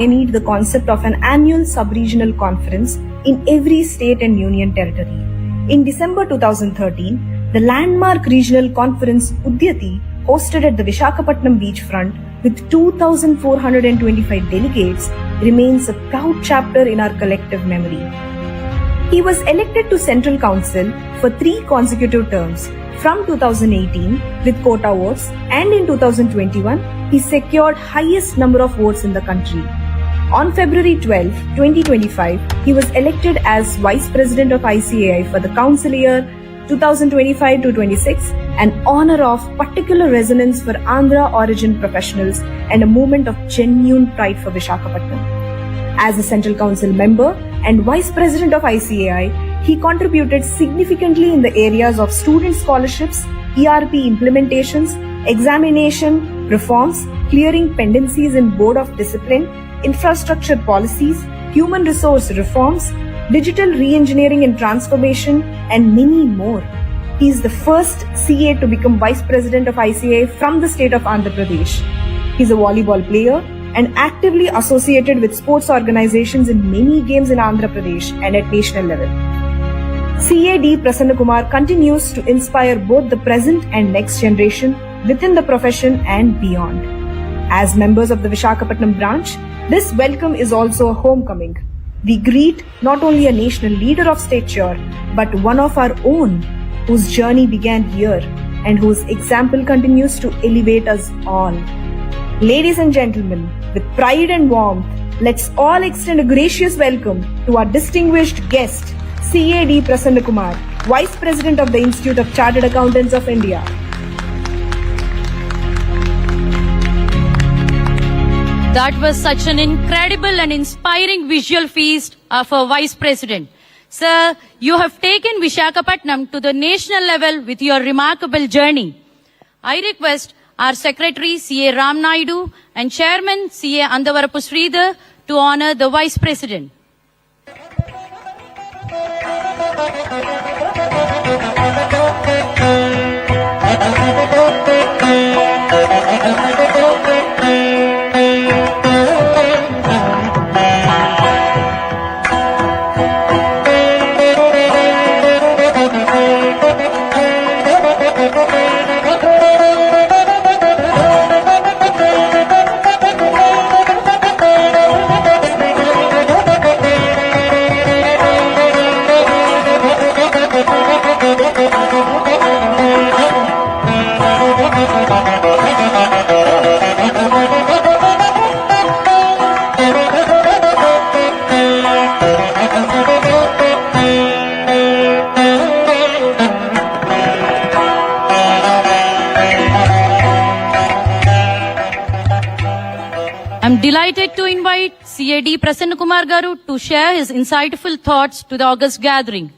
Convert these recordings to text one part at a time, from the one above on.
pioneered the concept of an annual sub-regional conference in every state and union territory. In December 2013, the landmark regional conference Udyati, hosted at the Visakhapatnam beachfront with 2,425 delegates, remains a proud chapter in our collective memory. He was elected to Central Council for 3 consecutive terms from 2018 with quota votes, and in 2021 he secured highest number of votes in the country. On February 12, 2025, he was elected as Vice President of ICAI for the council year 2025-26, an honor of particular resonance for Andhra origin professionals and a moment of genuine pride for Visakhapatnam. As a Central Council member and Vice President of ICAI, he contributed significantly in the areas of student scholarships, ERP implementations, examination reforms, clearing pendencies in Board of Discipline, infrastructure policies, human resource reforms, digital re-engineering and transformation, and many more. He is the first CA to become Vice President of ICAI from the state of Andhra Pradesh. He is a volleyball player and actively associated with sports organizations in many games in Andhra Pradesh and at national level. CA.D. Prasanna Kumar continues to inspire both the present and next generation within the profession and beyond. As members of the Visakhapatnam branch, this welcome is also a homecoming. We greet not only a national leader of stature, but one of our own, whose journey began here and whose example continues to elevate us all. Ladies and gentlemen, with pride and warmth, let's all extend a gracious welcome to our distinguished guest, CA.D. Prasanna Kumar, Vice President of the Institute of Chartered Accountants of India. That was such an incredible and inspiring visual feast of our Vice President. Sir, you have taken Visakhapatnam to the national level with your remarkable journey. I request our Secretary C.A. Ram Naidu and Chairman C.A. Andavarapu Sridhar to honor the Vice President. I'm delighted to invite CA.D. Prasanna Kumar Garu to share his insightful thoughts to the August gathering.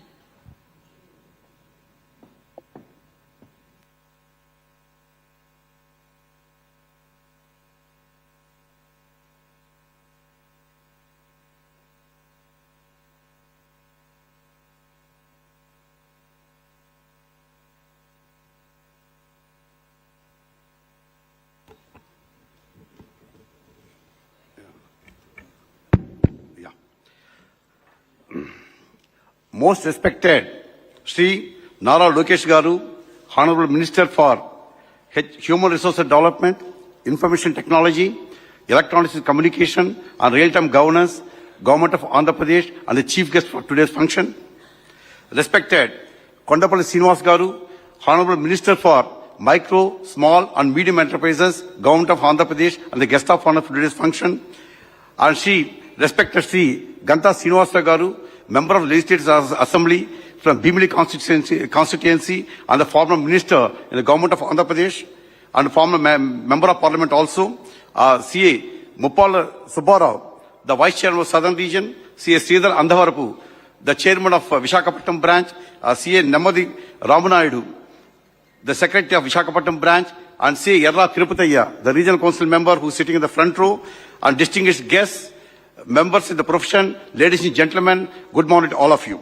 Most respected Sri Nara Lokesh Garu, Honorable Minister for Human Resources Development, Information Technology, Electronics and Communication and Real-Time Governance, Government of Andhra Pradesh, and the Chief Guest for today's function. Respected Kondapalli Srinivas Garu, Honorable Minister for Micro, Small and Medium Enterprises, Government of Andhra Pradesh, and the Guest of Honor for today's function. And respected Sri Ganta Srinivasa Garu, Member of the Legislative Assembly from Bhimli constituency and the former Minister in the Government of Andhra Pradesh and former Member of Parliament also, C.A. Muppala Subbarao, the Vice Chairman of Southern Region, C.A. Sridhar Andavarapu, the Chairman of Visakhapatnam Branch, C.A. Namadi Ramanaidu, the Secretary of Visakhapatnam Branch, and C.A. Yerla Tirupataya, the Regional Council Member who is sitting in the front row, and distinguished guests, members in the profession, ladies and gentlemen, good morning to all of you.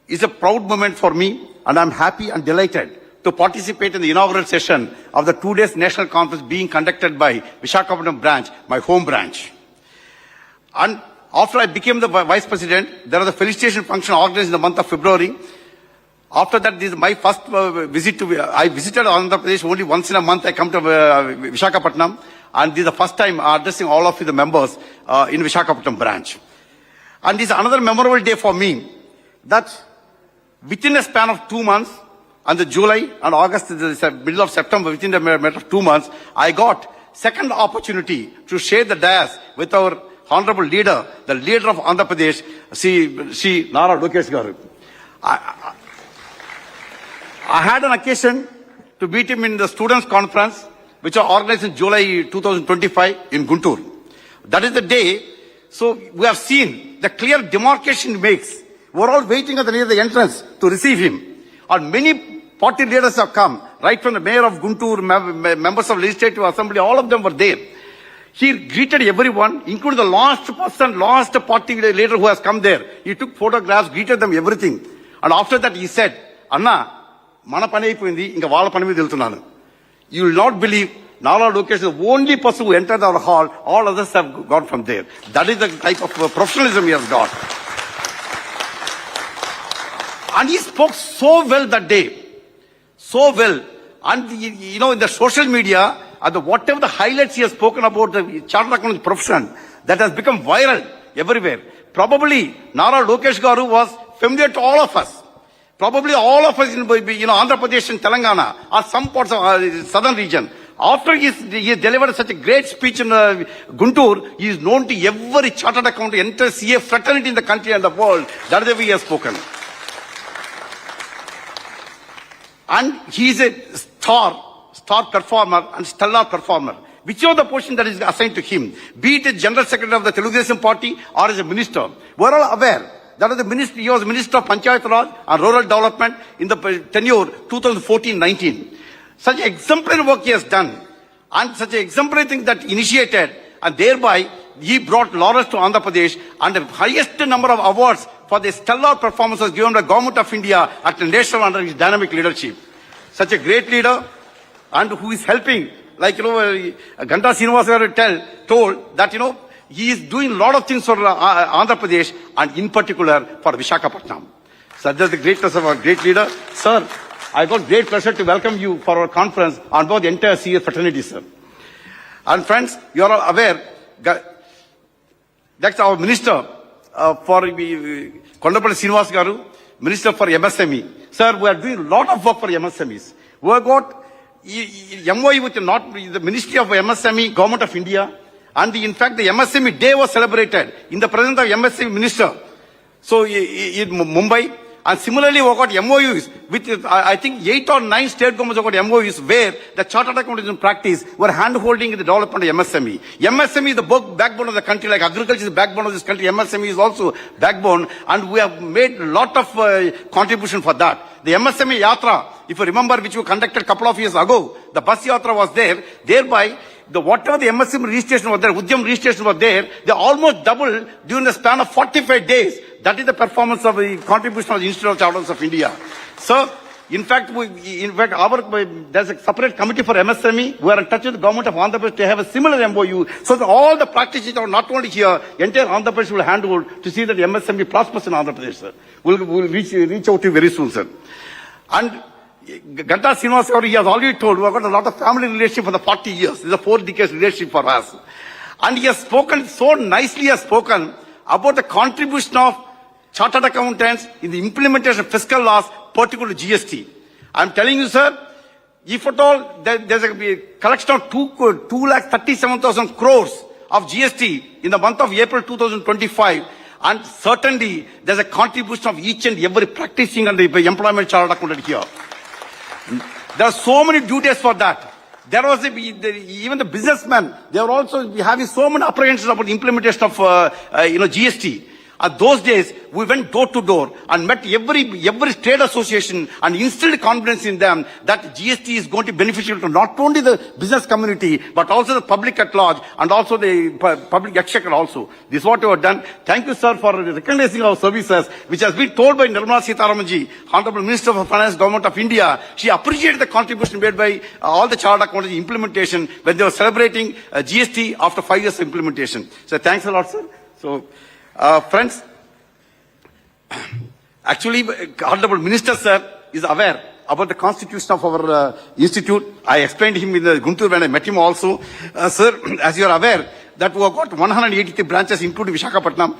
It's a proud moment for me, and I'm happy and delighted to participate in the inaugural session of the 2 days national conference being conducted by Visakhapatnam branch, my home branch. And after I became the vice president, there was a felicitation function organized in the month of February. After that, this is my first visit to, I visited Andhra Pradesh only once in a month. I come to Visakhapatnam, and this is the first time addressing all of the members in Visakhapatnam branch. And this is another memorable day for me, that within a span of 2 months, and the July and August, the middle of September, within a matter of 2 months, I got second opportunity to share the dais with our honorable leader, the leader of Andhra Pradesh, Sri Nara Lokesh Garu. I had an occasion to meet him in the students' conference, which was organized in July 2025 in Guntur. That is the day. So we have seen the clear demarcation he makes. We're all waiting near the entrance to receive him. And many party leaders have come, right from the mayor of Guntur, members of legislative assembly, all of them were there. He greeted everyone, including the last party leader who has come there. He took photographs, greeted them, everything. And after that he said, Anna, mana pani ayipoyindi, inga vaalla pani meeda veltunanu. You will not believe, Nara Lokesh is the only person who entered our hall. All others have gone from there. That is the type of professionalism he has got. And he spoke so well that day. So well. And you know, in the social media, whatever the highlights he has spoken about the chartered accountant profession, that has become viral everywhere. Probably Nara Lokesh Garu was familiar to all of us. Probably all of us in Andhra Pradesh and Telangana or some parts of southern region. After he delivered such a great speech in Guntur, he is known to every chartered accountant, entire CA fraternity in the country and the world. That is the way he has spoken. And he is a star performer and stellar performer. Whichever the position that is assigned to him, be it a general secretary of the Telugu party or as a minister, we are all aware that was the minister, he was Minister of Panchayat Raj and Rural Development in the tenure 2014-19. Such exemplary work he has done, and such an exemplary thing that initiated, and thereby he brought laurels to Andhra Pradesh, and the highest number of awards for the stellar performances given by the Government of India at the national under his dynamic leadership. Such a great leader, and who is helping, like Ganta Srinivas told that he is doing a lot of things for Andhra Pradesh, and in particular for Visakhapatnam. Such is the greatness of our great leader. Sir, I got great pleasure to welcome you for our conference on board the entire CA fraternity, sir. And friends, you are all aware, that's our minister for Kondapalli Srinivas Garu, Minister for MSME. Sir, we are doing a lot of work for MSMEs. We have got MOU with the Ministry of MSME, Government of India, and in fact the MSME Day was celebrated in the presence of MSME Minister. So in Mumbai. And similarly, we got MOUs with, I think, 8 or 9 state governments have got MOUs where the chartered accountants in practice were hand-holding in the development of MSME. MSME is the backbone of the country, like agriculture is the backbone of this country. MSME is also backbone, and we have made a lot of contribution for that. The MSME Yatra, if you remember, which we conducted a couple of years ago, the bus Yatra was there. Thereby, whatever the MSME registration was there, Udyam registration was there, they almost doubled during the span of 45 days. That is the performance of the contribution of the Institute of Charters of India. So, in fact, there's a separate committee for MSME. We are in touch with the government of Andhra Pradesh to have a similar MOU, so that all the practices are not only here, entire Andhra Pradesh will handhold to see that the MSME prospers in Andhra Pradesh, sir. We'll reach out to you very soon, sir. And Ganta Srinivas, he has already told, we have got a lot of family relationship for the 40 years. This is a 4 decades relationship for us. And he has spoken, so nicely he has spoken about the contribution of chartered accountants in the implementation of fiscal laws, particularly GST. I'm telling you, sir, if at all there's a collection of 2,37,000 crores of GST in the month of April 2025, and certainly there's a contribution of each and every practicing and the employment chartered accountant here. There are so many duties for that. There was even the businessmen, they are also having so many apprehensions about the implementation of GST. At those days, we went door to door and met every trade association and instilled confidence in them that GST is going to be beneficial to not only the business community, but also the public at large and also the public exchequer also. This is what we have done. Thank you, sir, for recognizing our services, which has been told by Nirmala Sitharamanji, Honorable Minister of Finance, Government of India. She appreciated the contribution made by all the chartered accountants implementation when they were celebrating GST after 5 years of implementation. So thanks a lot, sir. So, friends, actually, Honorable Minister, sir, is aware about the constitution of our institute. I explained him in the Guntur when I met him also. Sir, as you are aware, that we have got 183 branches, including Visakhapatnam,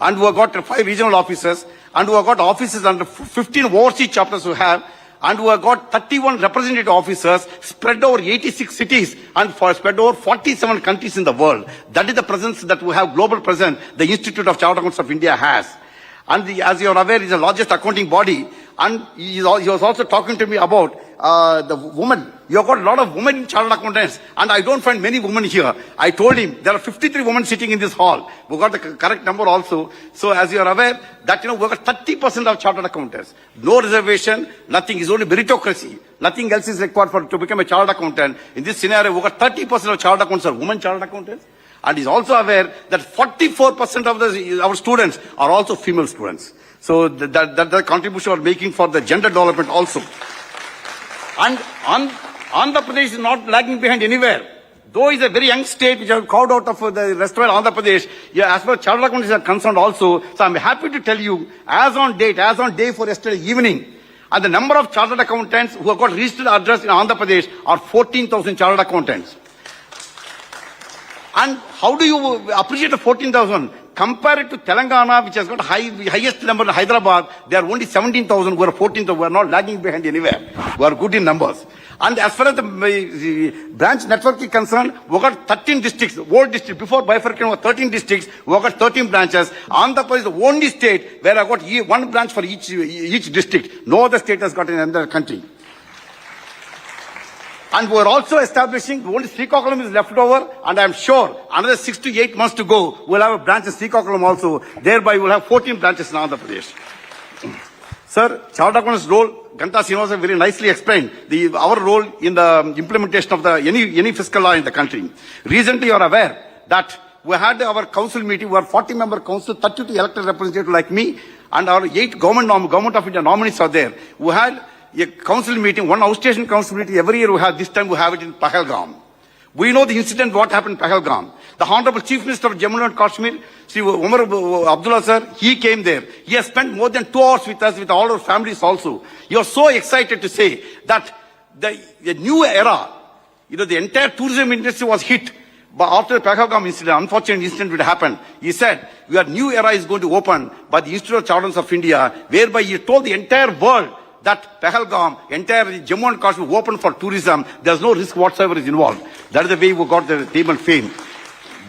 and we have got 5 regional offices, and we have got offices under 15 overseas chapters we have, and we have got 31 representative officers spread over 86 cities and spread over 47 countries in the world. That is the presence that we have, global presence, the Institute of Chartered Accountants of India has. And as you are aware, it is the largest accounting body. And he was also talking to me about the women. You have got a lot of women in chartered accountants, and I don't find many women here. I told him there are 53 women sitting in this hall. We got the correct number also. So as you are aware, that we got 30% of chartered accountants. No reservation, nothing. Is only meritocracy. Nothing else is required to become a chartered accountant. In this scenario, we got 30% of chartered accountants are women chartered accountants. And he's also aware that 44% of our students are also female students. So that the contribution we're making for the gender development also. And Andhra Pradesh is not lagging behind anywhere. Though it's a very young state which have carved out of the rest of Andhra Pradesh, yeah, as far as chartered accountants are concerned also, so I'm happy to tell you, as on day for yesterday evening, and the number of chartered accountants who have got registered address in Andhra Pradesh are 14,000 chartered accountants. And how do you appreciate the 14,000? Compare it to Telangana, which has got highest number in Hyderabad. There are only 17,000. We are 14,000. We are not lagging behind anywhere. We are good in numbers. And as far as the branch network is concerned, we got 13 districts. Old district before bifurcation was 13 districts. We got 13 branches. Andhra Pradesh is the only state where I got one branch for each district. No other state has got in another country. And we are also establishing, only Srikakulam is left over, and I am sure another 6 to 8 months to go, we'll have a branch in Srikakulam also. Thereby, we'll have 14 branches in Andhra Pradesh. Sir, Chartered Accountants' role, Ganta Srinivasa very nicely explained our role in the implementation of any fiscal law in the country. Recently, you are aware that we had our council meeting, we are 40-member council, 32 elected representatives like me, and our 8 government of India nominees are there. We had a council meeting, one outstation council meeting every year we have. This time we have it in Pahalgam. We know the incident what happened in Pahalgam. The Honorable Chief Minister of Jammu and Kashmir, Sri Umar Abdullah sir, he came there. He has spent more than 2 hours with us, with all our families also. He was so excited to say that the new era, the entire tourism industry was hit. But after the Pahalgam incident, unfortunate incident would happen, he said, your new era is going to open by the Institute of Chartered Accountants of India, whereby he told the entire world that Pahalgam, entire Jammu and Kashmir open for tourism. There's no risk whatsoever is involved. That is the way we got the name and fame.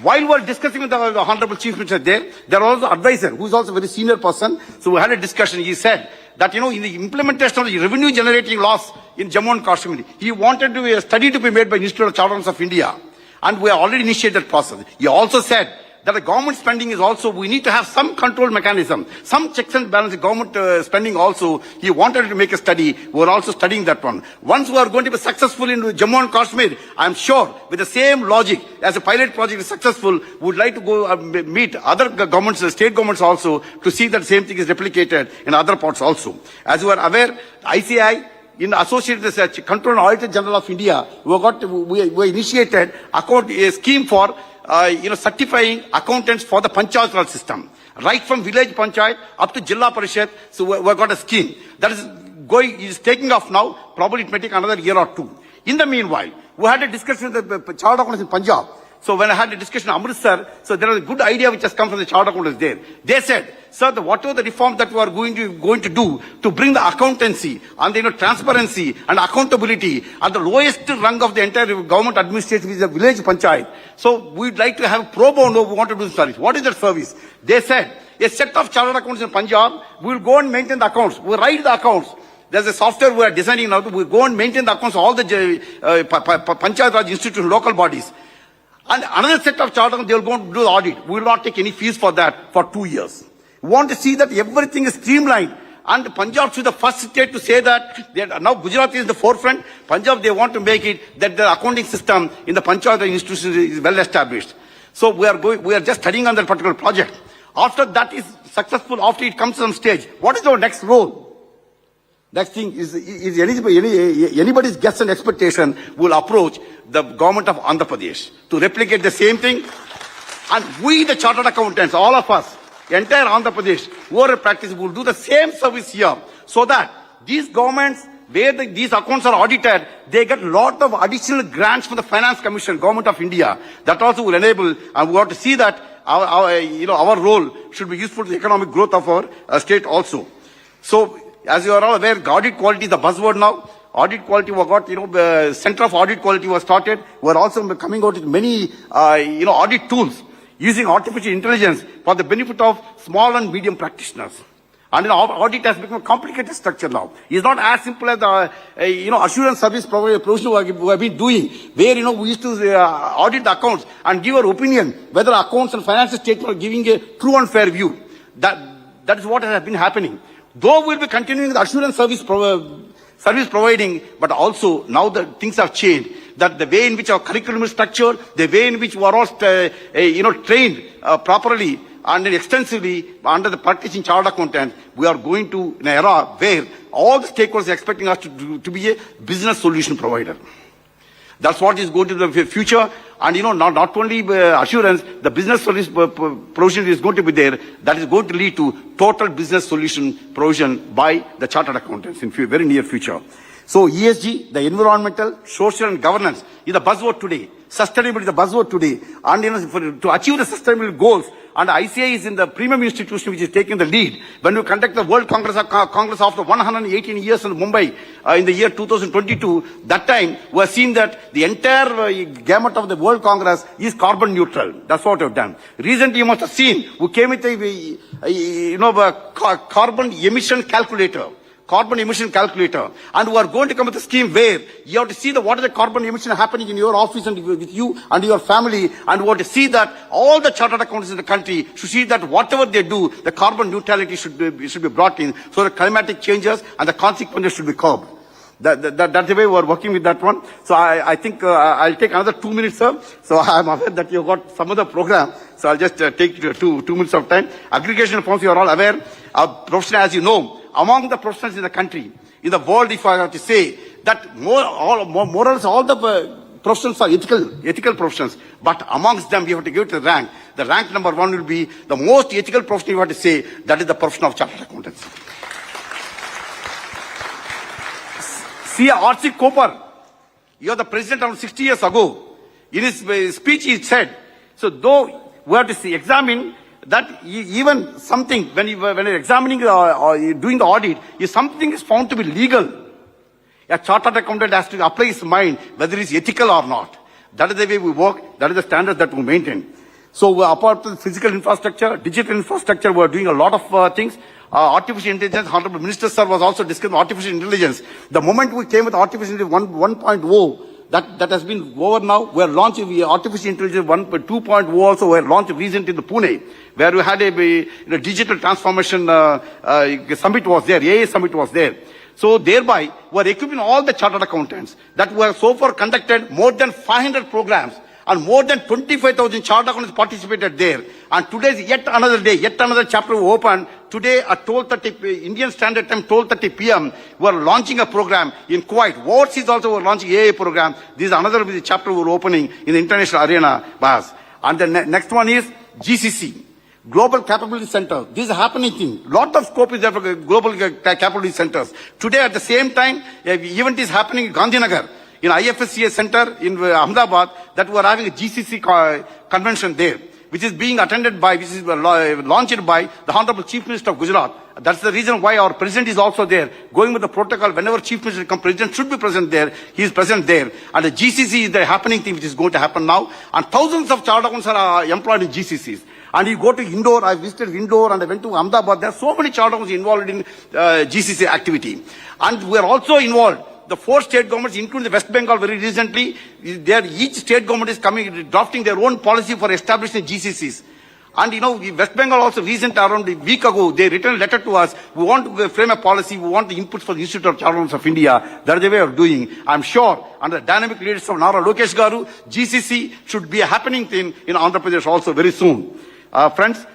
While we were discussing with the Honorable Chief Minister there was also an advisor who is also a very senior person. So we had a discussion. He said that, in the implementation of the revenue generating laws in Jammu and Kashmir, he wanted a study to be made by the Institute of Chartered Accountants of India. And we have already initiated that process. He also said that the government spending is also, we need to have some control mechanism, some checks and balances, government spending also. He wanted to make a study. We are also studying that one. Once we are going to be successful in Jammu and Kashmir, I am sure with the same logic as a pilot project is successful, we would like to go meet other governments, state governments also, to see that the same thing is replicated in other parts also. As you are aware, Icai, in associated research, Control and Auditor General of India, we initiated a scheme for certifying accountants for the Panchayat Raj system. Right from village Panchayat up to Jilla Parishad, so we've got a scheme. That is taking off now. Probably it may take another year or 2. In the meanwhile, we had a discussion with the Chartered Accountants in Punjab. So when I had a discussion in Amritsar, so there was a good idea which has come from the Chartered Accountants there. They said, sir, whatever the reform that we are going to do to bring the accountancy and the transparency and accountability at the lowest rung of the entire government administration, which is the village panchayat. So we'd like to have pro bono. We want to do the service. What is that service? They said a set of chartered accountants in Punjab will go and maintain the accounts. We write the accounts. There's a software we are designing now. We go and maintain the accounts of all the Panchayat Raj institutions, local bodies. And another set of chartered, they will go and do the audit. We will not take any fees for that for 2 years. We want to see that everything is streamlined. And Punjab should be the first state to say that. Now Gujarat is in the forefront. Punjab, they want to make it that the accounting system in the Panchayat institutions is well established. So we are just studying on that particular project. After that is successful, after it comes to some stage, what is our next role? Next thing is anybody's guess and expectation will approach the government of Andhra Pradesh to replicate the same thing. And we, the chartered accountants, all of us, entire Andhra Pradesh, who are practice, will do the same service here, so that these governments, where these accounts are audited, they get a lot of additional grants from the Finance Commission, Government of India. That also will enable, and we have to see that our role should be useful to the economic growth of our state also. So, as you are all aware, audit quality is the buzzword now. Audit quality was got, Center of Audit Quality was started. We are also coming out with many, audit tools using artificial intelligence for the benefit of small and medium practitioners. And audit has become a complicated structure now. It's not as simple as the, assurance service provision we have been doing, where, we used to audit the accounts and give our opinion whether accounts and financial statements are giving a true and fair view. That is what has been happening. Though we'll be continuing the assurance service providing, but also now the things have changed. That the way in which our curriculum is structured, the way in which we are all, trained properly and extensively under the practicing chartered accountant, we are going to an era where all the stakeholders are expecting us to be a business solution provider. That's what is going to be the future. And not only assurance, the business service provision is going to be there. That is going to lead to total business solution provision by the chartered accountants in very near future. So ESG, the environmental, social and governance is the buzzword today. Sustainability is the buzzword today. And to achieve the sustainable goals, and Icai is in the premium institution which is taking the lead. When we conduct the World Congress after 118 years in Mumbai in the year 2022, that time we have seen that the entire gamut of the World Congress is carbon neutral. That's what we have done. Recently you must have seen, we came with a carbon emission calculator. And we are going to come with a scheme where you have to see what is the carbon emission happening in your office and with you and your family, and we want to see that all the chartered accountants in the country should see that whatever they do, the carbon neutrality should be brought in, so the climatic changes and the consequences should be curbed. That's the way we are working with that one. So I think I'll take another 2 minutes, sir. So I'm aware that you've got some other program, so I'll just take 2 minutes of time. Aggregation forms, you are all aware. Professional, as you know, among the professionals in the country, in the world, if I have to say, that more or less all the professionals are ethical professions. But amongst them, we have to give it a rank. The rank number 1 will be the most ethical profession you have to say, that is the profession of chartered accountants. See, R.C. Cooper, you are the president around 60 years ago. In his speech, he said, so though we have to examine that even something, when you're examining or doing the audit, if something is found to be legal, a chartered accountant has to apply his mind whether it's ethical or not. That is the way we work. That is the standard that we maintain. So apart from the physical infrastructure, digital infrastructure, we are doing a lot of things. Artificial intelligence, Honorable Minister Sir was also discussing artificial intelligence. The moment we came with artificial intelligence 1.0, that has been over now. We are launching artificial intelligence 2.0 also. We are launched recently in the Pune, where we had a digital transformation summit was there, AA summit was there. So thereby, we are equipping all the chartered accountants that we have so far conducted more than 500 programs, and more than 25,000 chartered accountants participated there. And today is yet another day, yet another chapter we opened. Today at 12:30 Indian Standard Time, 12:30 p.m., we are launching a program in Kuwait. Overseas also we are launching AA program. This is another chapter we are opening in the international arena, Baz. And the next one is GCC, Global Capability Center. This is a happening thing. Lot of scope is there for global capability centers. Today at the same time, an event is happening in Gandhinagar, in IFSCA Center in Ahmedabad, that we are having a GCC convention there, which is being attended by, which is launched by the Honorable Chief Minister of Gujarat. That's the reason why our President is also there, going with the protocol. Whenever Chief Minister comes, President should be present there. He is present there. And the GCC is the happening thing which is going to happen now. And thousands of chartered accountants are employed in GCCs. And you go to Indore, I visited Indore and I went to Ahmedabad. There are so many chartered accountants involved in GCC activity. And we are also involved. The 4 state governments, including the West Bengal very recently, each state government is drafting their own policy for establishing GCCs. And West Bengal also recently, around a week ago, they written a letter to us. We want to frame a policy. We want the inputs for the Institute of Chartered Accountants of India. That is the way of doing. I'm sure, under the dynamic leadership of Nara Lokesh Garu, GCC should be a happening thing in Andhra Pradesh also very soon. Friends,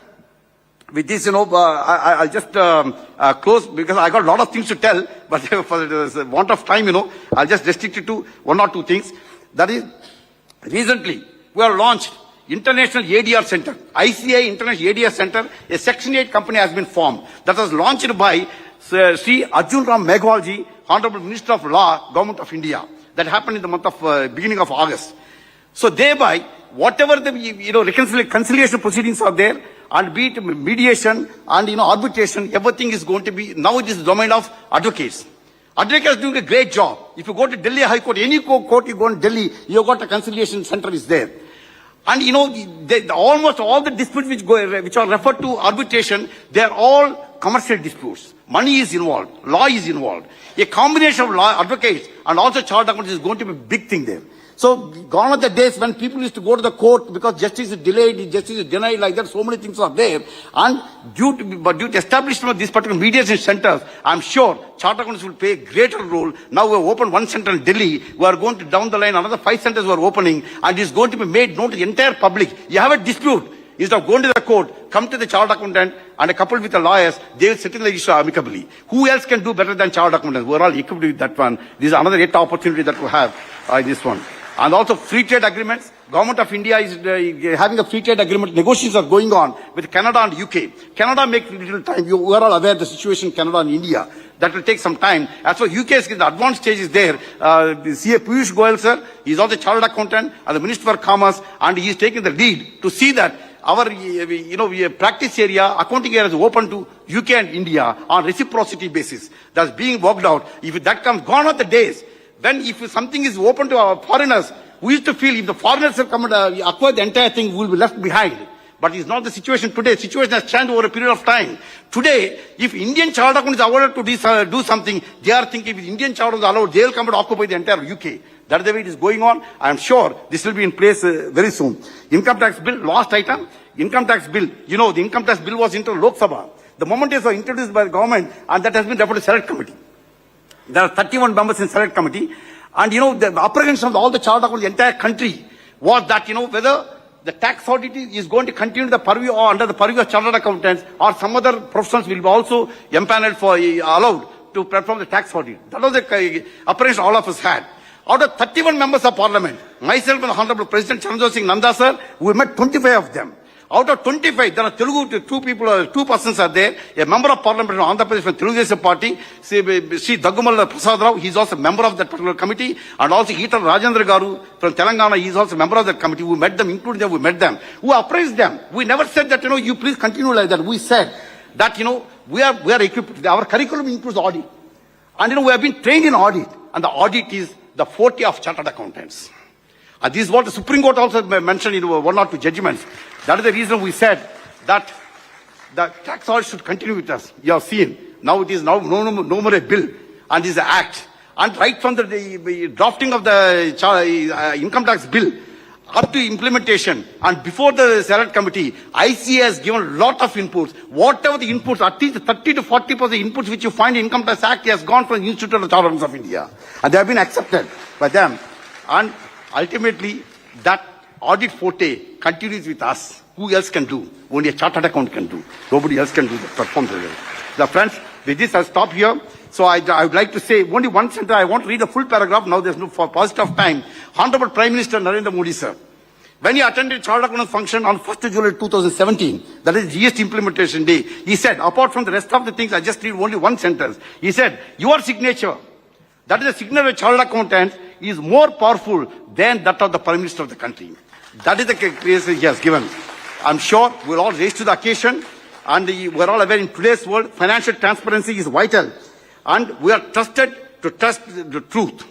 with this, I'll just close, because I got a lot of things to tell, but for the want of time, I'll just restrict it to 1 or 2 things. That is, recently, we are launched International ADR Center, ICI International ADR Center, a Section 8 company has been formed that was launched by Sri Arjun Ram Meghwalji, Honorable Minister of Law, Government of India. That happened in the month of beginning of August. So thereby, whatever the conciliation proceedings are there, and be it mediation and arbitration, everything is going to be now it is the domain of advocates. Advocates are doing a great job. If you go to Delhi High Court, any court you go in Delhi, you got a conciliation center is there. And almost all the disputes which are referred to arbitration, they are all commercial disputes. Money is involved, law is involved. A combination of law advocates and also chartered accountants is going to be a big thing there. So gone are the days when people used to go to the court because justice is delayed, justice is denied, like that. So many things are there. And due to establishment of these particular mediation centers, I'm sure chartered accountants will play a greater role. Now we have opened one center in Delhi. We are going to down the line another 5 centers we are opening, and it is going to be made known to the entire public. You have a dispute. Instead of going to the court, come to the chartered accountant and coupled with the lawyers, they will settle the issue amicably. Who else can do better than chartered accountants? We are all equipped with that one. This is another yet opportunity that we have, this one. And also free trade agreements. Government of India is having a free trade agreement. Negotiations are going on with Canada and UK. Canada makes little time. You are all aware of the situation in Canada and India. That will take some time. As for UK is in the advanced stage is there. CA Piyush Goyal sir, he is also a chartered accountant and the Minister for Commerce, and he is taking the lead to see that our practice area, accounting area is open to UK and India on reciprocity basis. That's being worked out. If that comes, gone are the days when if something is open to our foreigners, we used to feel if the foreigners have come and acquire the entire thing, we will be left behind. But it's not the situation today. The situation has changed over a period of time. Today, if Indian chartered accountants are allowed to do something, they are thinking if Indian chartered accountants are allowed, they will come and occupy the entire UK. That is the way it is going on. I am sure this will be in place very soon. Income tax bill, last item. Income tax bill. The income tax bill was into Lok Sabha. The moment it was introduced by the government, and that has been referred to select committee. There are 31 members in select committee. And the apprehension of all the chartered accountants in the entire country was that, whether the tax audit is going to continue the purview or under the purview of chartered accountants, or some other professionals will be also empaneled for allowed to perform the tax audit. That was the apprehension all of us had. Out of 31 members of parliament, myself and the Honorable President Chandrajit Singh Nanda sir, we met 25 of them. Out of 25, there are Telugu, two persons are there. A member of parliament from Andhra Pradesh from Telugu party, Sri Daggumal Prasad Rao, he is also a member of that particular committee. And also Eatal Rajendra Garu from Telangana, he is also a member of that committee. We met them, including them, we met them. We appraised them. We never said that, you please continue like that. We said that, we are equipped. Our curriculum includes audit. And, we have been trained in audit. And the audit is the forte of chartered accountants. And this is what the Supreme Court also mentioned in 1 or 2 judgments. That is the reason we said that the tax audit should continue with us. You have seen. Now it is no more a bill, and it is an act. And right from the drafting of the income tax bill up to implementation, and before the select committee, ICA has given a lot of inputs. Whatever the inputs, at least 30 to 40% inputs which you find in Income Tax Act has gone from the Institute of the Chartered Accountants of India. And they have been accepted by them. And ultimately, that audit forte continues with us. Who else can do? Only a chartered accountant can do. Nobody else can do that. Perform the way. Now, friends, with this I'll stop here. So I would like to say only one sentence. I want to read the full paragraph. Now there's no for positive of time. Honorable Prime Minister Narendra Modi, sir, when he attended chartered accountant function on 1st July 2017, that is GST implementation day, he said, apart from the rest of the things, I just read only one sentence. He said, your signature, that is the signature of chartered accountant, is more powerful than that of the Prime Minister of the country. That is the case he has given. I'm sure we'll all raise to the occasion, and we're all aware in today's world, financial transparency is vital. And we are trusted to trust the truth,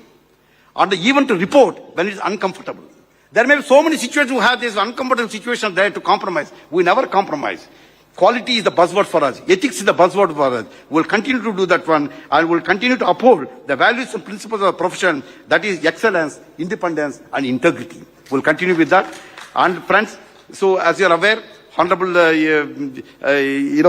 and even to report when it is uncomfortable. There may be so many situations who have this uncomfortable situation there to compromise. We never compromise. Quality is the buzzword for us. Ethics is the buzzword for us. We'll continue to do that one, and we'll continue to uphold the values and principles of the profession, that is excellence, independence, and integrity. We'll continue with that. And friends, so as you're aware, Honorable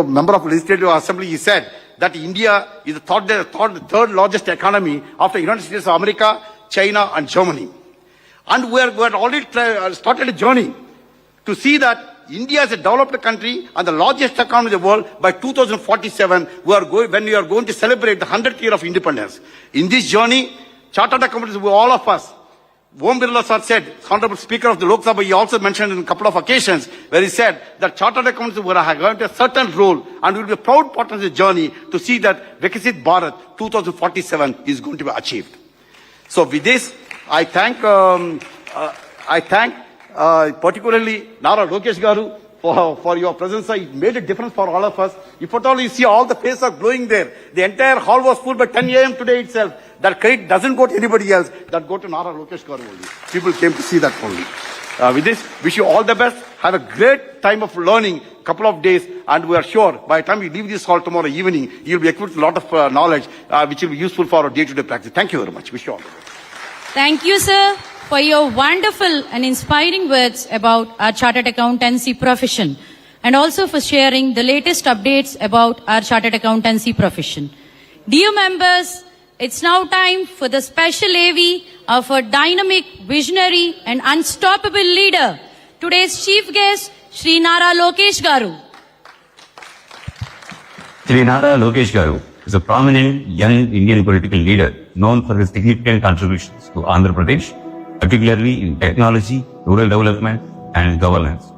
member of Legislative Assembly, he said that India is the third largest economy after United States of America, China, and Germany. And we are already started a journey to see that India is a developed country and the largest economy in the world. By 2047, when we are going to celebrate the 100th year of independence. In this journey, chartered accountants, all of us, Om Birla sir said, Honorable Speaker of the Lok Sabha, he also mentioned in a couple of occasions where he said that chartered accountants were going to a certain role and will be a proud part of the journey to see that Vikasit Bharat 2047 is going to be achieved. So with this, I thank particularly Nara Lokesh Garu for your presence, sir. It made a difference for all of us. If at all you see all the faces are glowing there, the entire hall was full by 10 a.m. today itself. That credit doesn't go to anybody else. That go to Nara Lokesh Garu only. People came to see that only. With this, wish you all the best. Have a great time of learning, couple of days, and we are sure by the time you leave this hall tomorrow evening, you'll be equipped with a lot of knowledge which will be useful for our day-to-day practice. Thank you very much. Wish you all the best. Thank you, sir, for your wonderful and inspiring words about our chartered accountancy profession, and also for sharing the latest updates about our chartered accountancy profession. Dear members, it's now time for the special AV of a dynamic, visionary and unstoppable leader, today's chief guest, Shri Nara Lokesh Garu. Shri Nara Lokesh Garu is a prominent young Indian political leader known for his significant contributions to Andhra Pradesh, particularly in technology, rural development and governance.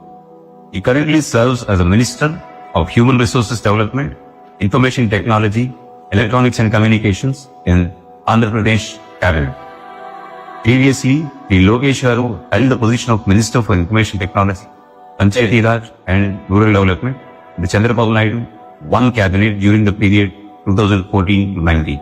He currently serves as a Minister of Human Resources Development, Information Technology, Electronics and Communications in Andhra Pradesh Cabinet. Previously, Shri Lokesh Garu held the position of Minister for Information Technology, Panchayati Raj and Rural Development in the Chandrababu Naidu I cabinet during the period 2014-19.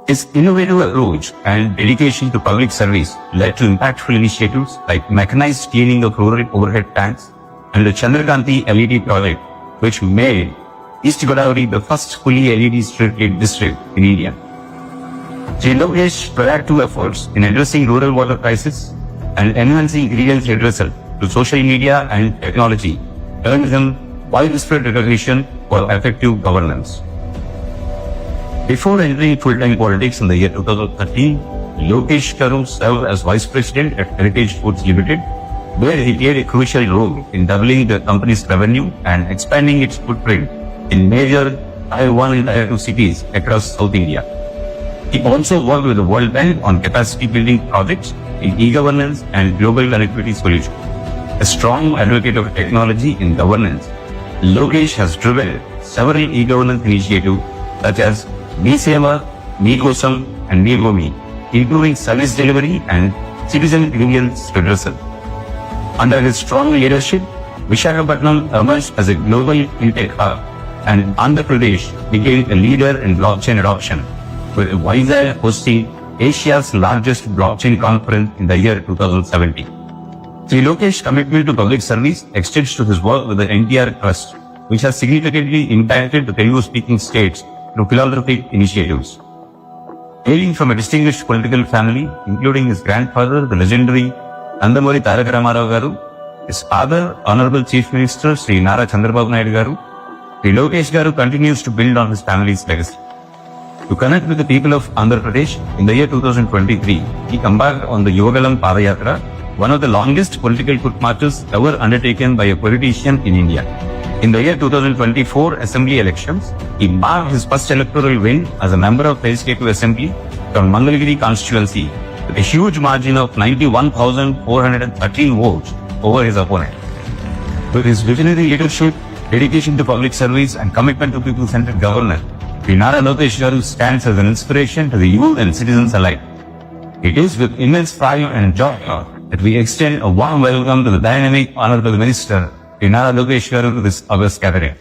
His innovative approach and dedication to public service led to impactful initiatives like mechanized cleaning of rural overhead tanks and the Chandrakanti LED project, which made East Godavari the first fully LED street lit district in India. Shri Lokesh's proactive efforts in addressing rural water crisis and enhancing grievance redressal to social media and technology earned him widespread recognition for effective governance. Before entering full-time politics in the year 2013, Lokesh Garu served as Vice President at Heritage Foods Limited, where he played a crucial role in doubling the company's revenue and expanding its footprint in major Tier 1 and Tier 2 cities across South India. He also worked with the World Bank on capacity building projects in e-governance and global connectivity solutions. A strong advocate of technology in governance, Lokesh has driven several e-governance initiatives such as Me Seva, Me Kosam and Me Bhumi, improving service delivery and citizen grievance redressal. Under his strong leadership, Visakhapatnam emerged as a global fintech hub and Andhra Pradesh became a leader in blockchain adoption, with Vizag hosting Asia's largest blockchain conference in the year 2017. Shri Lokesh's commitment to public service extends to his work with the NTR Trust, which has significantly impacted the Telugu-speaking states through philanthropic initiatives. Hailing from a distinguished political family, including his grandfather, the legendary Nandamuri Tarak Ramarao Garu, his father, Honorable Chief Minister Sri Nara Chandrababu Naidu Garu, Shri Lokesh Garu continues to build on his family's legacy. To connect with the people of Andhra Pradesh, in the year 2023, he embarked on the Yuvagalam Padayatra, one of the longest political foot marches ever undertaken by a politician in India. In the year 2024 Assembly elections, he marked his first electoral win as a member of Legislative Assembly from Mangalagiri constituency with a huge margin of 91,413 votes over his opponent. With his visionary leadership, dedication to public service and commitment to people-centered governance, Shri Nara Lokesh Garu stands as an inspiration to the youth and citizens alike. It is with immense pride and joy that we extend a warm welcome to the dynamic Honorable Minister, Shri Nara Lokesh Garu, to this august gathering.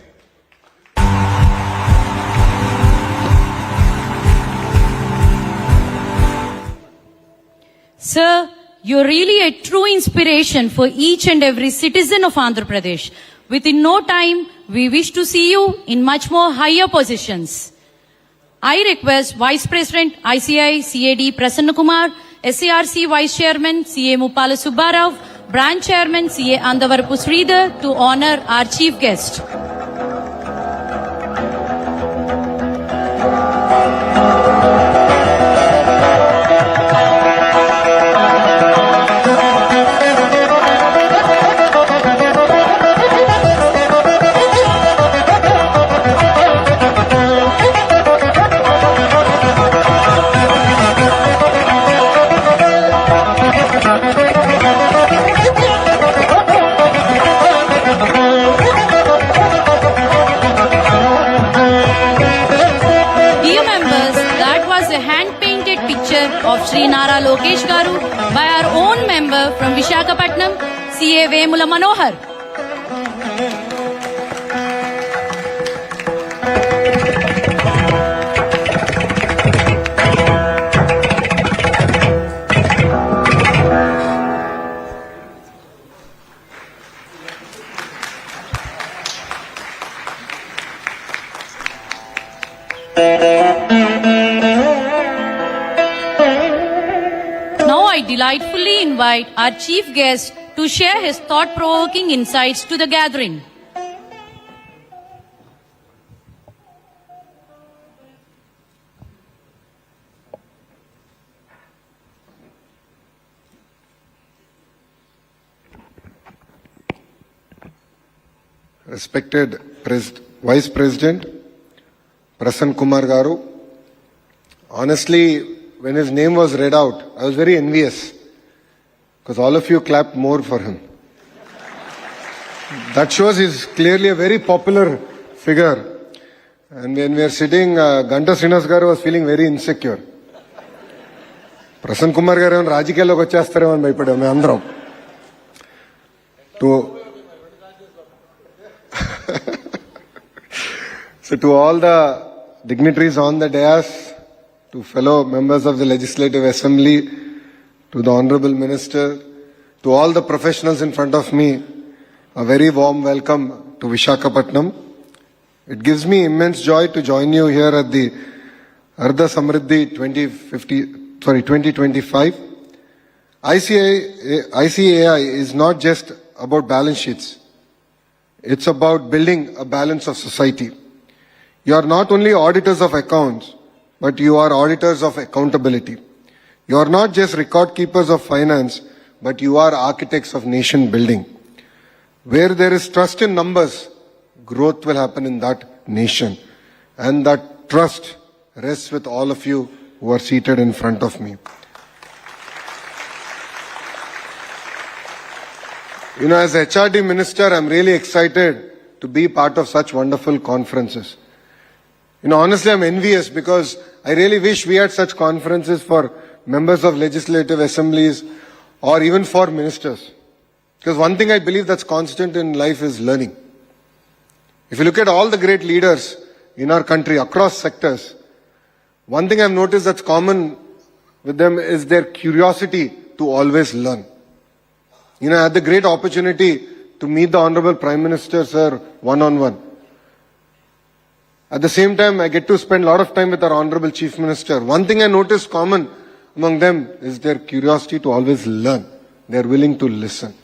Sir, you're really a true inspiration for each and every citizen of Andhra Pradesh. Within no time, we wish to see you in much more higher positions. I request Vice President ICI CAD Prasanna Kumar, SARC Vice Chairman CA Muppala Subbarao, Branch Chairman CA Andavarapu Sridhar to honor our chief guest. Shri Nara Lokesh Garu by our own member from Vishakhapatnam, CA Vemula Manohar. Now I delightfully invite our chief guest to share his thought-provoking insights to the gathering. Respected Vice President Prasanna Kumar Garu, honestly, when his name was read out, I was very envious because all of you clapped more for him. That shows he's clearly a very popular figure. And when we were sitting, Ganta Srinas Garu was feeling very insecure. Prasanna Kumar Garu and రాజకీయాల్లోకి వచ్చేస్తారేమో అని భయపడాము మేము అందరం. So to all the dignitaries on the dais, to fellow members of the Legislative Assembly, to the Honorable Minister, to all the professionals in front of me, a very warm welcome to Vishakhapatnam. It gives me immense joy to join you here at the Ardha Samriddhi 2025. ICAI is not just about balance sheets. It's about building a balance of society. You are not only auditors of accounts, but you are auditors of accountability. You are not just record keepers of finance, but you are architects of nation building. Where there is trust in numbers, growth will happen in that nation. And that trust rests with all of you who are seated in front of me. You know, as HRD Minister, I'm really excited to be part of such wonderful conferences. You know, honestly, I'm envious because I really wish we had such conferences for members of legislative assemblies or even for ministers. Because one thing I believe that's constant in life is learning. If you look at all the great leaders in our country across sectors, one thing I've noticed that's common with them is their curiosity to always learn. You know, I had the great opportunity to meet the Honorable Prime Minister, sir, one-on-one. At the same time, I get to spend a lot of time with our Honorable Chief Minister. One thing I noticed common among them is their curiosity to always learn. They are willing to listen.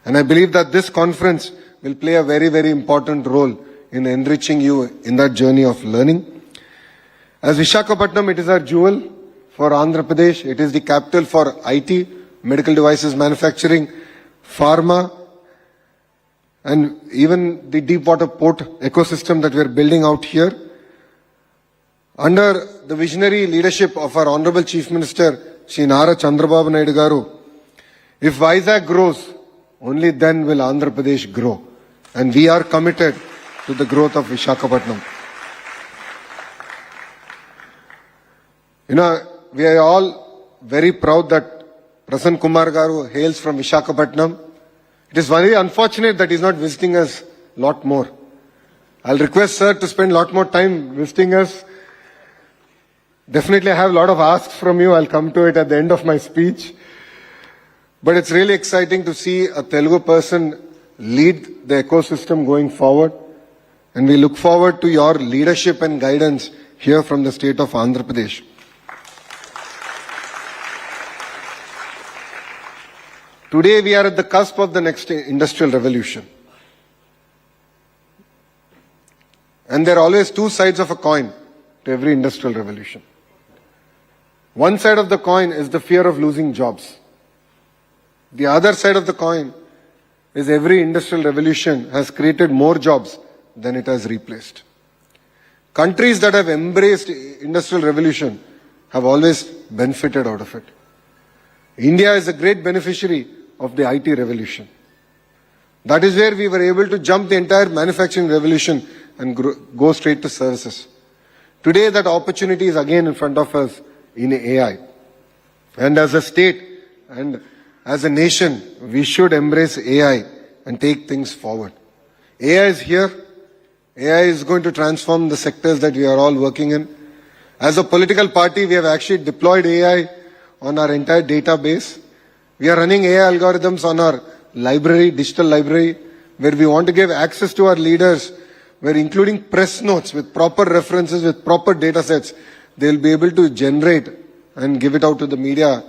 And I believe that this conference will play a very, very important role in enriching you in that journey of learning. As Vishakhapatnam, it is our jewel for Andhra Pradesh. It is the capital for IT, medical devices manufacturing, pharma, and even the deep water port ecosystem that we are building out here. Under the visionary leadership of our Honorable Chief Minister, Shri Nara Chandrababu Naidu Garu, if Vizag grows, only then will Andhra Pradesh grow. And we are committed to the growth of Vishakhapatnam. You know, we are all very proud that Prasanna Kumar Garu hails from Vishakhapatnam. It is very unfortunate that he is not visiting us a lot more. I'll request sir to spend a lot more time visiting us. Definitely I have a lot of asks from you. I'll come to it at the end of my speech. But it's really exciting to see a Telugu person lead the ecosystem going forward. And we look forward to your leadership and guidance here from the state of Andhra Pradesh. Today we are at the cusp of the next industrial revolution. And there are always two sides of a coin to every industrial revolution. One side of the coin is the fear of losing jobs. The other side of the coin is every industrial revolution has created more jobs than it has replaced. Countries that have embraced industrial revolution have always benefited out of it. India is a great beneficiary of the IT revolution. That is where we were able to jump the entire manufacturing revolution and go straight to services. Today that opportunity is again in front of us in AI. And as a state and as a nation, we should embrace AI and take things forward. AI is here. AI is going to transform the sectors that we are all working in. As a political party, we have actually deployed AI on our entire database. We are running AI algorithms on our library, digital library, where we want to give access to our leaders, where including press notes with proper references, with proper data sets, they'll be able to generate and give it out to the media.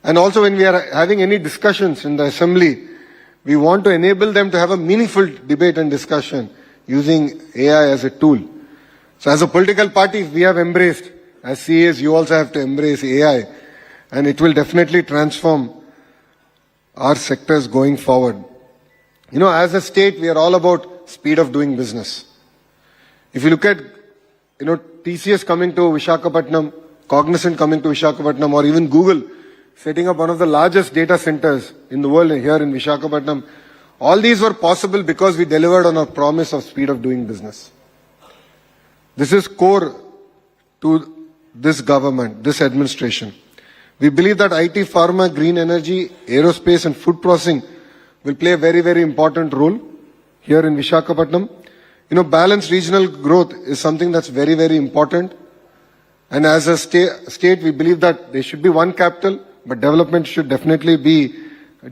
And also when we are having any discussions in the assembly, we want to enable them to have a meaningful debate and discussion using AI as a tool. So as a political party, we have embraced, as CAs, you also have to embrace AI, and it will definitely transform our sectors going forward. You know, as a state, we are all about speed of doing business. If you look at, TCS coming to Visakhapatnam, Cognizant coming to Visakhapatnam, or even Google setting up one of the largest data centers in the world here in Visakhapatnam, all these were possible because we delivered on our promise of speed of doing business. This is core to this government, this administration. We believe that IT, pharma, green energy, aerospace and food processing will play a very, very important role here in Visakhapatnam. Balanced regional growth is something that's very, very important. And as a state, we believe that there should be one capital, but development should definitely be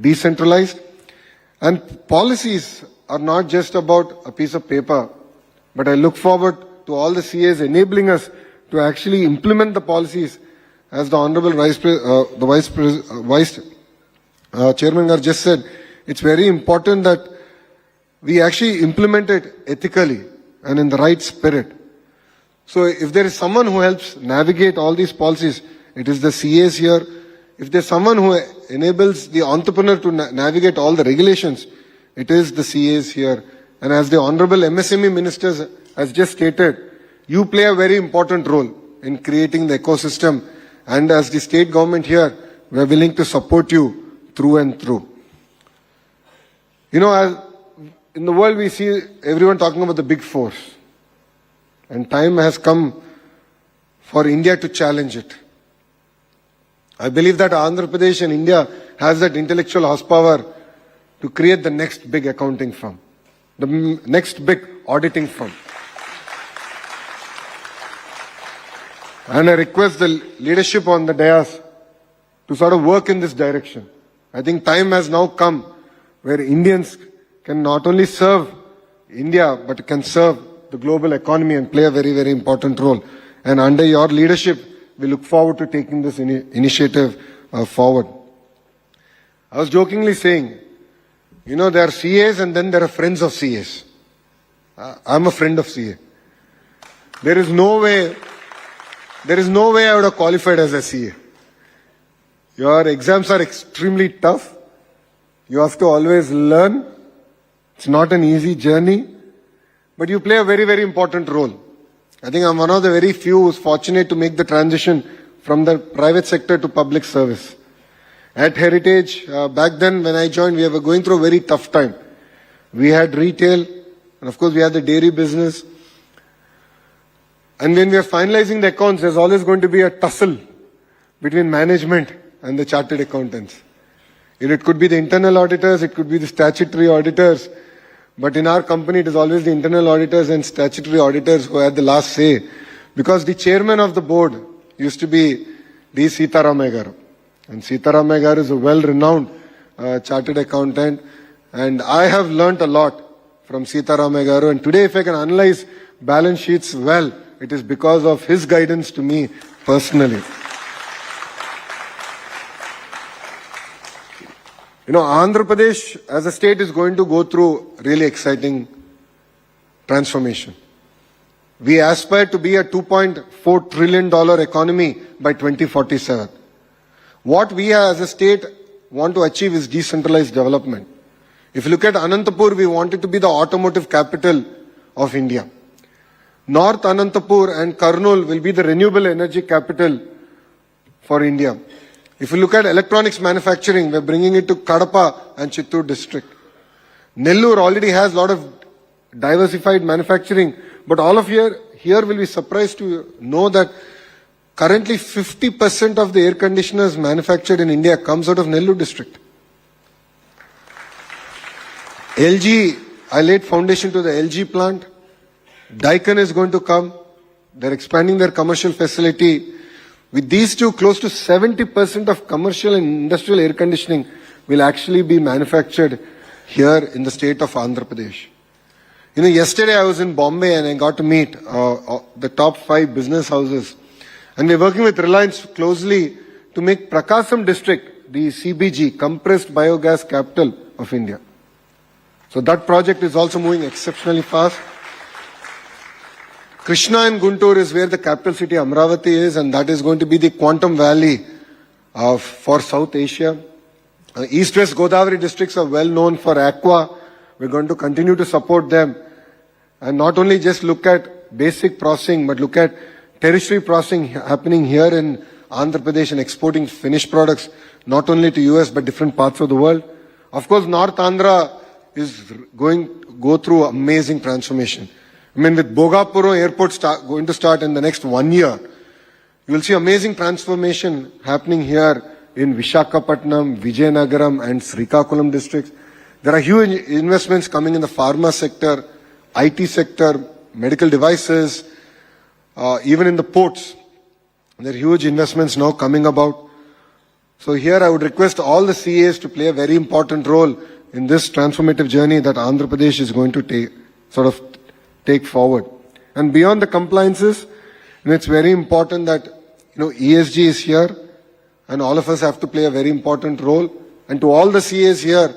decentralized. And policies are not just about a piece of paper, but I look forward to all the CAs enabling us to actually implement the policies. As the Honorable Vice Chairman Gar just said, it's very important that we actually implement it ethically and in the right spirit. So if there is someone who helps navigate all these policies, it is the CAs here. If there's someone who enables the entrepreneur to navigate all the regulations, it is the CAs here. And as the Honorable MSME Minister has just stated, you play a very important role in creating the ecosystem. And as the state government here, we are willing to support you through and through. As in the world we see everyone talking about the big fours. And time has come for India to challenge it. I believe that Andhra Pradesh and India has that intellectual horsepower to create the next big accounting firm, the next big auditing firm. And I request the leadership on the dais to sort of work in this direction. I think time has now come where Indians can not only serve India, but can serve the global economy and play a very, very important role. And under your leadership, we look forward to taking this initiative forward. I was jokingly saying, there are CAs and then there are friends of CAs. I'm a friend of CA. There is no way I would have qualified as a CA. Your exams are extremely tough. You have to always learn. It's not an easy journey, but you play a very, very important role. I think I'm one of the very few who's fortunate to make the transition from the private sector to public service. At Heritage, back then when I joined, we were going through a very tough time. We had retail, and of course we had the dairy business. And when we are finalizing the accounts, there's always going to be a tussle between management and the chartered accountants. It could be the internal auditors, it could be the statutory auditors, but in our company it is always the internal auditors and statutory auditors who had the last say, because the chairman of the board used to be D. Sitaramaya Garu. And Sitaramaya Garu is a well-renowned chartered accountant, and I have learnt a lot from Sitaramaya Garu, and today if I can analyze balance sheets well, it is because of his guidance to me personally. Andhra Pradesh as a state is going to go through really exciting transformation. We aspire to be a $2.4 trillion economy by 2047. What we as a state want to achieve is decentralized development. If you look at Anantapur, we want it to be the automotive capital of India. North Anantapur and Kurnool will be the renewable energy capital for India. If you look at electronics manufacturing, we're bringing it to Kadapa and Chittoor district. Nellore already has a lot of diversified manufacturing, but all of here will be surprised to know that Currently, 50% of the air conditioners manufactured in India comes out of Nellore district. LG, I laid foundation to the LG plant. Daikin is going to come. They're expanding their commercial facility. With these two, close to 70% of commercial and industrial air conditioning will actually be manufactured here in the state of Andhra Pradesh. You know, yesterday I was in Bombay and I got to meet the top 5 business houses. And we're working with Reliance closely to make Prakasam district the CBG, compressed biogas capital of India. So that project is also moving exceptionally fast. Krishna and Guntur is where the capital city Amravati is, and that is going to be the quantum valley for South Asia. East-West Godavari districts are well known for aqua. We're going to continue to support them. And not only just look at basic processing, but look at tertiary processing happening here in Andhra Pradesh and exporting finished products, not only to US, but different parts of the world. Of course, North Andhra is going to go through amazing transformation. I mean, with Bogapuro Airport going to start in the next 1 year, you will see amazing transformation happening here in Vishakhapatnam, Vijayanagaram and Srikakulam districts. There are huge investments coming in the pharma sector, IT sector, medical devices, even in the ports. There are huge investments now coming about. So here I would request all the CAs to play a very important role in this transformative journey that Andhra Pradesh is going to take forward. And beyond the compliances, it's very important that ESG is here, and all of us have to play a very important role. And to all the CAs here,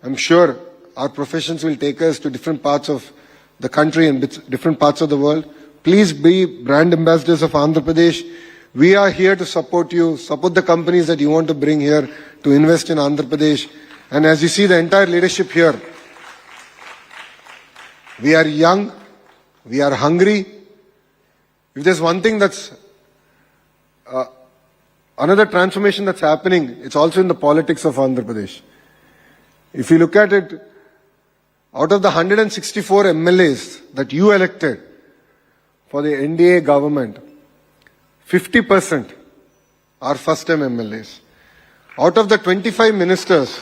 I'm sure our professions will take us to different parts of the country and different parts of the world. Please be brand ambassadors of Andhra Pradesh. We are here to support you, support the companies that you want to bring here to invest in Andhra Pradesh. And as you see the entire leadership here, we are young, we are hungry. If there's one thing that's another transformation that's happening, it's also in the politics of Andhra Pradesh. If you look at it, out of the 164 MLAs that you elected for the NDA government, 50% are first-time MLAs. Out of the 25 ministers,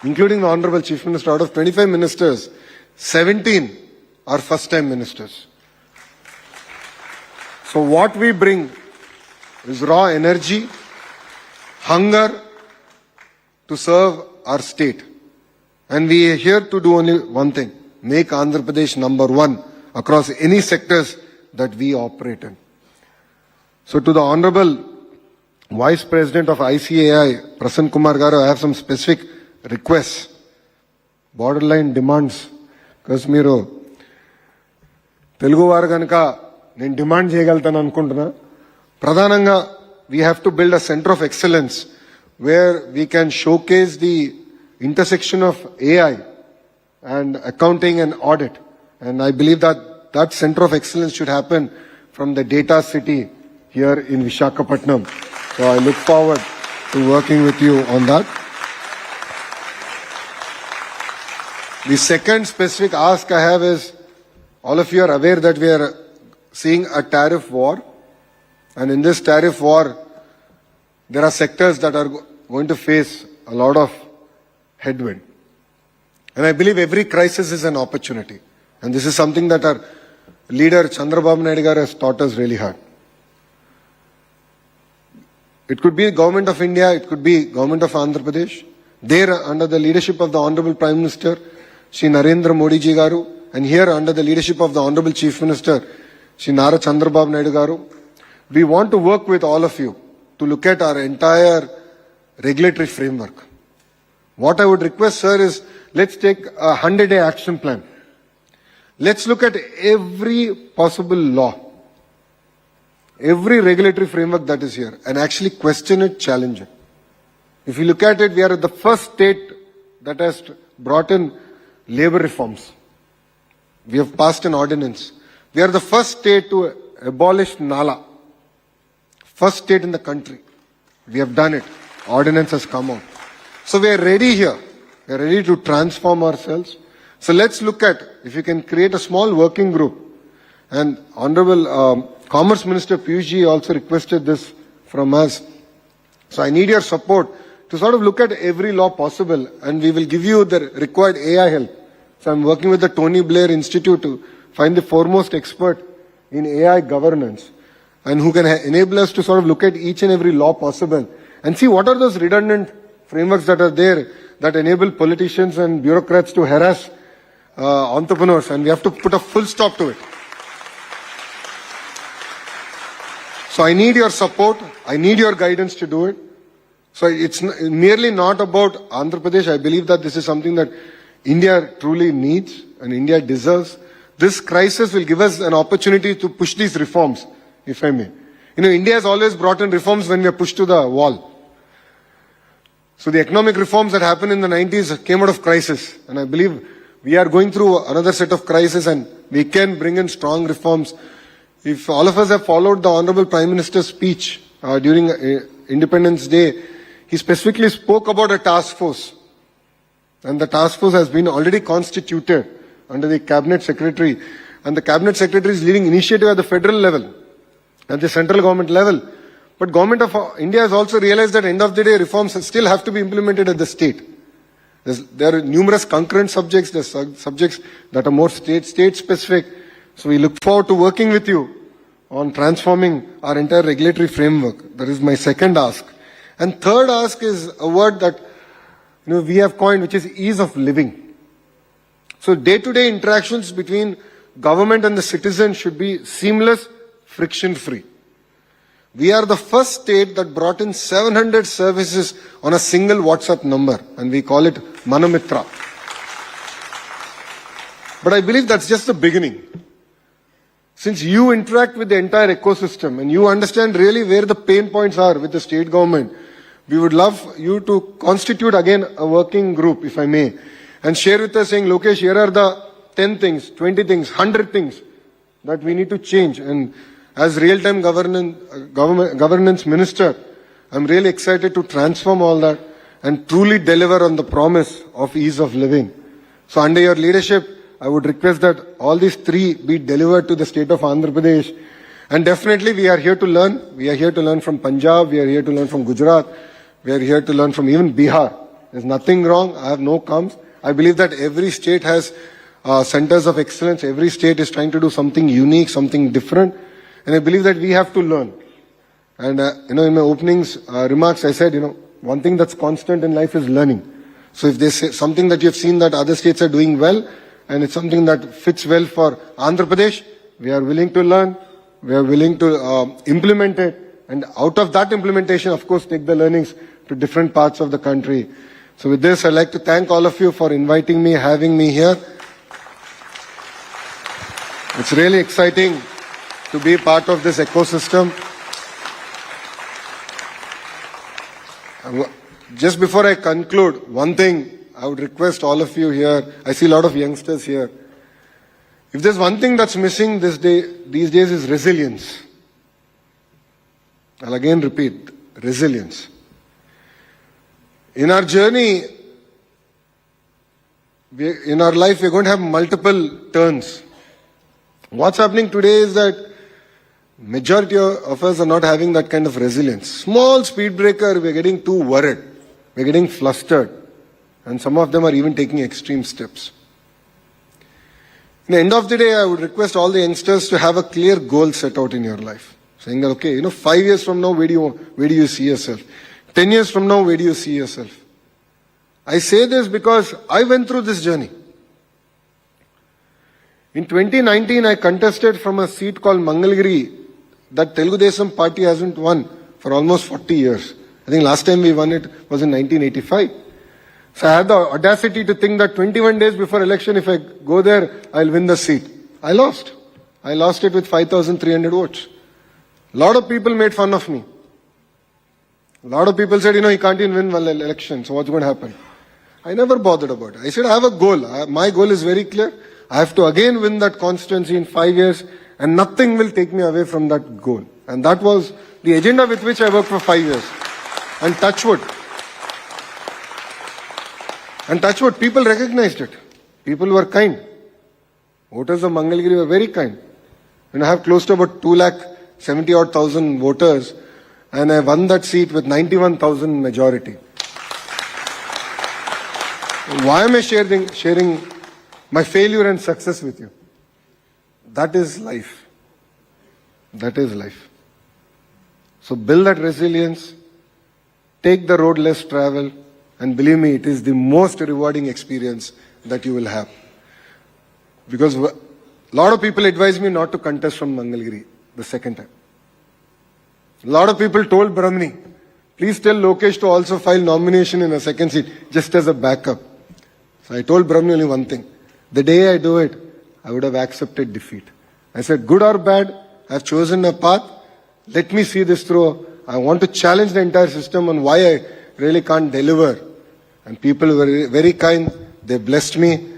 including the Honorable Chief Minister, out of 25 ministers, 17 are first-time ministers. So what we bring is raw energy, hunger to serve our state. And we are here to do only one thing, make Andhra Pradesh number 1 across any sectors that we operate in. So to the Honorable Vice President of ICAI, Prasanna Kumar Garu, I have some specific requests, borderline demands, because మీరు తెలుగు వారు కనుక నేను demand చేయగలుగుతాను అనుకుంటున్నా. ప్రధానంగా we have to build a center of excellence where we can showcase the intersection of AI and accounting and audit. And I believe that that center of excellence should happen from the data city here in Vishakhapatnam. So I look forward to working with you on that. The second specific ask I have is, all of you are aware that we are seeing a tariff war. And in this tariff war, there are sectors that are going to face a lot of headwind. And I believe every crisis is an opportunity. And this is something that our leader Chandrababu Naidu garu has taught us really hard. It could be Government of India, it could be Government of Andhra Pradesh. There, under the leadership of the Honorable Prime Minister, Shri Narendra Modi ji garu, and here under the leadership of the Honorable Chief Minister, Shri Nara Chandrababu Naidu garu, we want to work with all of you to look at our entire regulatory framework. What I would request, sir, is let's take a 100-day action plan. Let's look at every possible law, every regulatory framework that is here, and actually question it, challenge it. If you look at it, we are the first state that has brought in labor reforms. We have passed an ordinance. We are the first state to abolish Nala. First state in the country. We have done it. Ordinance has come out. So we are ready here. We are ready to transform ourselves. So let's look at if you can create a small working group And Honorable Commerce Minister Piyush ji also requested this from us. So I need your support to sort of look at every law possible, and we will give you the required AI help. So I'm working with the Tony Blair Institute to find the foremost expert in AI governance, and who can enable us to sort of look at each and every law possible and see what are those redundant frameworks that are there that enable politicians and bureaucrats to harass entrepreneurs, and we have to put a full stop to it. So I need your support. I need your guidance to do it. So it's merely not about Andhra Pradesh. I believe that this is something that India truly needs and India deserves. This crisis will give us an opportunity to push these reforms, if I may. You know, India has always brought in reforms when we are pushed to the wall. So the economic reforms that happened in the 90s came out of crisis. And I believe we are going through another set of crisis, and we can bring in strong reforms. If all of us have followed the Honorable Prime Minister's speech during Independence Day, he specifically spoke about a task force. And the task force has been already constituted under the Cabinet Secretary. And the Cabinet Secretary is leading initiative at the federal level, at the central government level. But Government of India has also realized that at the end of the day, reforms still have to be implemented at the state. There are numerous concurrent subjects. There are subjects that are more state-specific. So we look forward to working with you on transforming our entire regulatory framework. That is my second ask. And third ask is a word that we have coined, which is ease of living. So day-to-day interactions between government and the citizen should be seamless, friction-free. We are the first state that brought in 700 services on a single WhatsApp number, and we call it Manamitra. But I believe that's just the beginning. Since you interact with the entire ecosystem and you understand really where the pain points are with the state government, we would love you to constitute again a working group, if I may, and share with us saying, Lokesh, here are the 10 things, 20 things, 100 things that we need to change. And as real-time governance minister, I'm really excited to transform all that and truly deliver on the promise of ease of living. So under your leadership, I would request that all these three be delivered to the state of Andhra Pradesh. And definitely we are here to learn. We are here to learn from Punjab. We are here to learn from Gujarat. We are here to learn from even Bihar. There's nothing wrong. I have no qualms. I believe that every state has centers of excellence. Every state is trying to do something unique, something different. And I believe that we have to learn. And, in my openings remarks, I said, one thing that's constant in life is learning. So if there's something that you've seen that other states are doing well, and it's something that fits well for Andhra Pradesh, we are willing to learn, we are willing to implement it, and out of that implementation, of course, take the learnings to different parts of the country. So with this, I'd like to thank all of you for inviting me, having me here. It's really exciting to be part of this ecosystem. Just before I conclude, one thing I would request all of you here, I see a lot of youngsters here. If there's one thing that's missing these days is resilience. I'll again repeat, resilience. In our journey, in our life, we're going to have multiple turns. What's happening today is that majority of us are not having that kind of resilience. Small speed breaker, we're getting too worried. We're getting flustered. And some of them are even taking extreme steps. In the end of the day, I would request all the youngsters to have a clear goal set out in your life. Saying that, okay, 5 years from now, where do you see yourself? 10 years from now, where do you see yourself? I say this because I went through this journey. In 2019, I contested from a seat called Mangalgiri that Telugu Desam party hasn't won for almost 40 years. I think last time we won it was in 1985. So I had the audacity to think that 21 days before election, if I go there, I'll win the seat. I lost. I lost it with 5,300 votes. A lot of people made fun of me. A lot of people said, you can't even win one election, so what's going to happen? I never bothered about it. I said, I have a goal. My goal is very clear. I have to again win that constituency in 5 years, and nothing will take me away from that goal. And that was the agenda with which I worked for 5 years. And touch wood. And touch wood, people recognized it. People were kind. Voters of Mangalgiri were very kind. And I have close to about 2,70,000 voters, and I won that seat with 91,000 majority. Why am I sharing my failure and success with you? That is life. That is life. So build that resilience, take the road less traveled, and believe me, it is the most rewarding experience that you will have. Because a lot of people advise me not to contest from Mangalgiri the second time. A lot of people told Brahmani, please tell Lokesh to also file nomination in a second seat, just as a backup. So I told Brahmani only one thing. The day I do it, I would have accepted defeat. I said, good or bad, I have chosen a path. Let me see this through. I want to challenge the entire system on why I really can't deliver. And people were very kind. They blessed me.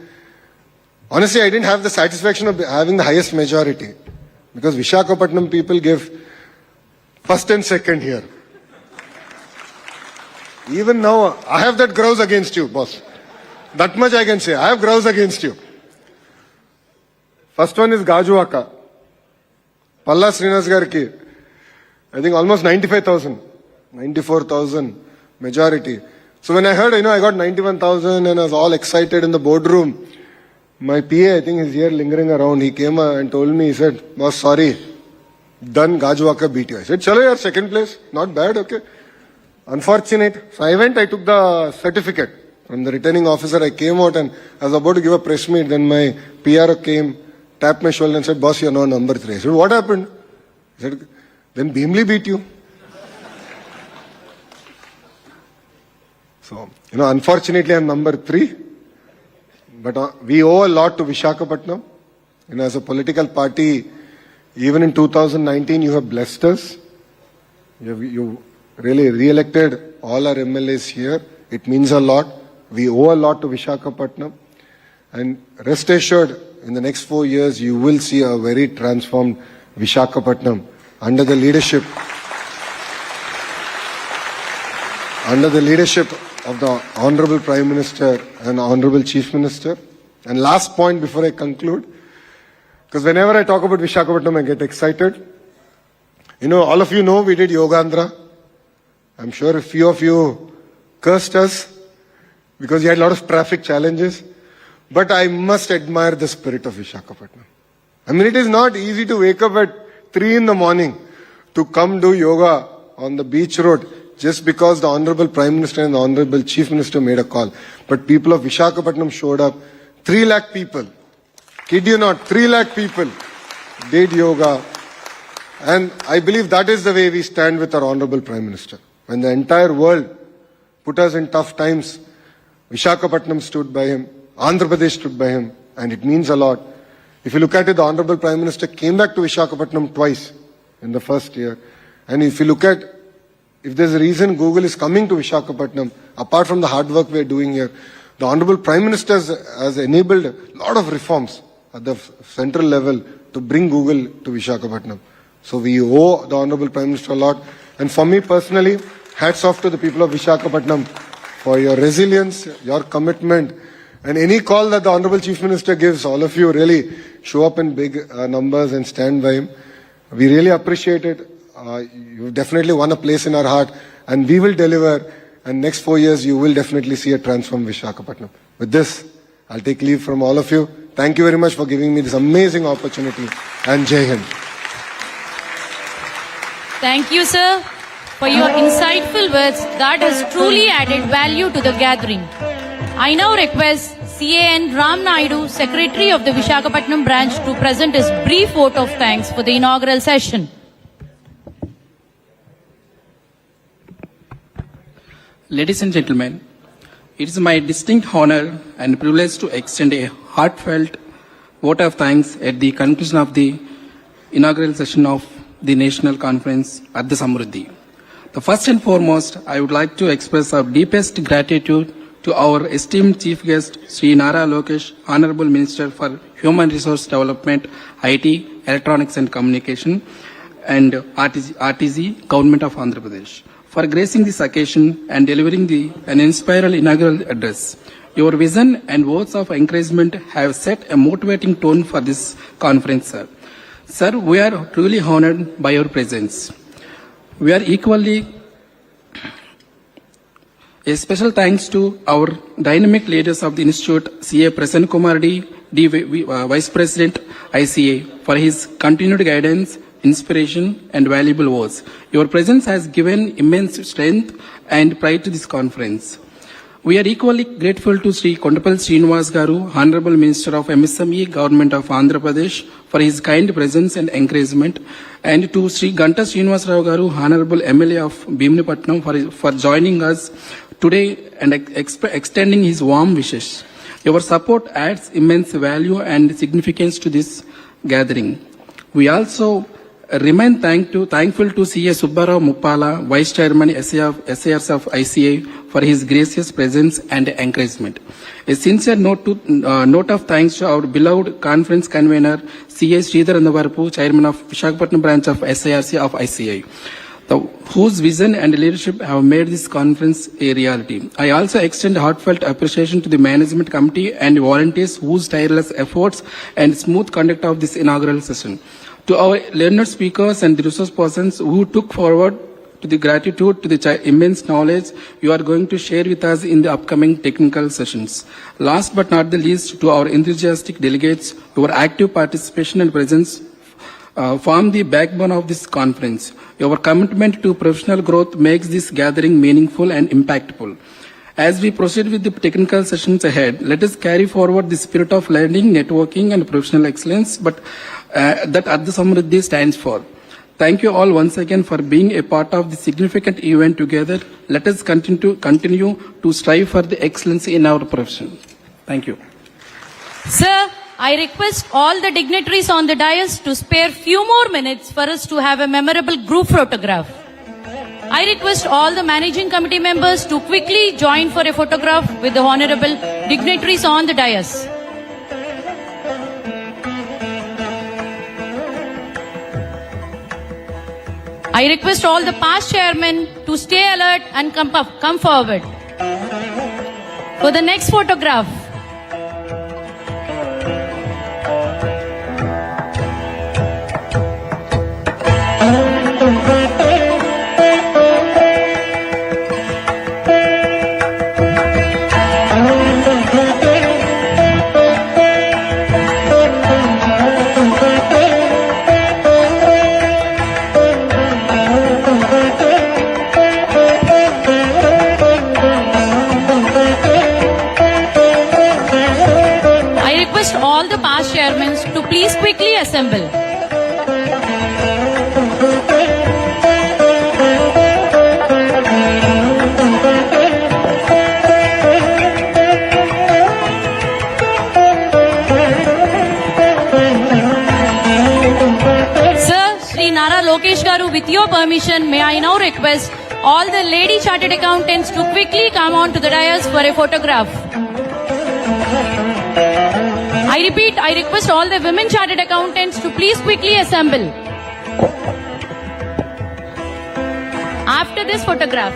Honestly, I didn't have the satisfaction of having the highest majority. Because Visakhapatnam people give first and second here. Even now, I have that grouse against you, boss. That much I can say. I have grouse against you. First one is Gajuwaka. Palla Srinas Garki. I think almost 95,000. 94,000 majority. So when I heard, I got 91,000 and I was all excited in the boardroom. My PA, I think, is here lingering around. He came and told me, he said, boss, sorry. Done, Gajuwaka beat you. I said, chalo yaar, second place. Not bad, okay. Unfortunate. So I went, I took the certificate from the returning officer. I came out and I was about to give a press meet. Then my PR came, tapped my shoulder and said, boss, you're now number 3. I said, what happened? He said, then Bhimli beat you. So, unfortunately I'm number 3. But we owe a lot to Visakhapatnam. As a political party, even in 2019, you have blessed us. You really re-elected all our MLAs here. It means a lot. We owe a lot to Visakhapatnam. And rest assured, in the next 4 years, you will see a very transformed Visakhapatnam under the leadership of the Honorable Prime Minister and Honorable Chief Minister. And last point before I conclude, because whenever I talk about Visakhapatnam, I get excited. All of you know we did Yogandhra. I'm sure a few of you cursed us because you had a lot of traffic challenges. But I must admire the spirit of Visakhapatnam. It is not easy to wake up at 3 in the morning to come do yoga on the beach road just because the Honorable Prime Minister and the Honorable Chief Minister made a call. But people of Visakhapatnam showed up. 3 lakh people. Kid you not, 3 lakh people did yoga. And I believe that is the way we stand with our Honorable Prime Minister. When the entire world put us in tough times, Visakhapatnam stood by him, Andhra Pradesh stood by him, and it means a lot. If you look at it, the Honorable Prime Minister came back to Visakhapatnam twice in the first year. And if you look at, if there's a reason Google is coming to Visakhapatnam, apart from the hard work we're doing here, the Honorable Prime Minister has enabled a lot of reforms at the central level to bring Google to Visakhapatnam. So we owe the Honorable Prime Minister a lot. And for me personally, hats off to the people of Visakhapatnam for your resilience, your commitment, and any call that the Honorable Chief Minister gives, all of you really show up in big numbers and stand by him. We really appreciate it. You've definitely won a place in our heart, and we will deliver. And next 4 years, you will definitely see a transformed Visakhapatnam. With this, I'll take leave from all of you. Thank you very much for giving me this amazing opportunity. And Jai Hind. Thank you, sir, for your insightful words that has truly added value to the gathering. I now request CAN Ram Naidu, Secretary of the Visakhapatnam branch, to present his brief vote of thanks for the inaugural session. Ladies and gentlemen, it is my distinct honor and privilege to extend a heartfelt vote of thanks at the conclusion of the inaugural session of the National Conference at the Samruddhi. The first and foremost, I would like to express our deepest gratitude to our esteemed Chief Guest, Sri Nara Lokesh, Honorable Minister for Human Resource Development, IT, Electronics and Communication, and RTZ, Government of Andhra Pradesh, for gracing this occasion and delivering an inspiring inaugural address. Your vision and words of encouragement have set a motivating tone for this conference, sir. Sir, we are truly honored by your presence. We are equally a special thanks to our dynamic leaders of the Institute, CA Prasanna Kumar D, Vice President, ICA, for his continued guidance, inspiration, and valuable words. Your presence has given immense strength and pride to this conference. We are equally grateful to Sri Kondapalli Srinivas Garu, Honorable Minister of MSME, Government of Andhra Pradesh, for his kind presence and encouragement, and to Sri Ganta Srinivas Rao Garu, Honorable MLA of Bhimnipatnam, for joining us today and extending his warm wishes. Your support adds immense value and significance to this gathering. We also remain thankful to C.A. Subbarao Muppala, Vice Chairman SARs of ICA, for his gracious presence and encouragement. A sincere note of thanks to our beloved conference convener, C.A. Sridhar Andavarpu, Chairman of Visakhapatnam branch of SARC of ICA, whose vision and leadership have made this conference a reality. I also extend heartfelt appreciation to the management committee and volunteers whose tireless efforts and smooth conduct of this inaugural session. To our learned speakers and the resource persons who took forward to the gratitude to the immense knowledge you are going to share with us in the upcoming technical sessions. Last but not the least, to our enthusiastic delegates, your active participation and presence form the backbone of this conference. Your commitment to professional growth makes this gathering meaningful and impactful. As we proceed with the technical sessions ahead, let us carry forward the spirit of learning, networking, and professional excellence, that Ardha Samruddhi stands for. Thank you all once again for being a part of this significant event together. Let us continue to strive for the excellence in our profession. Thank you. Sir, I request all the dignitaries on the dais to spare few more minutes for us to have a memorable group photograph. I request all the managing committee members to quickly join for a photograph with the honorable dignitaries on the dais. I request all the past chairmen to stay alert and come forward. For the next photograph, all the past chairmen to please quickly assemble. Sir, Sri Nara Lokesh Garu, with your permission, may I now request all the lady chartered accountants to quickly come on to the dais for a photograph. I repeat, I request all the women chartered accountants to please quickly assemble. After this photograph,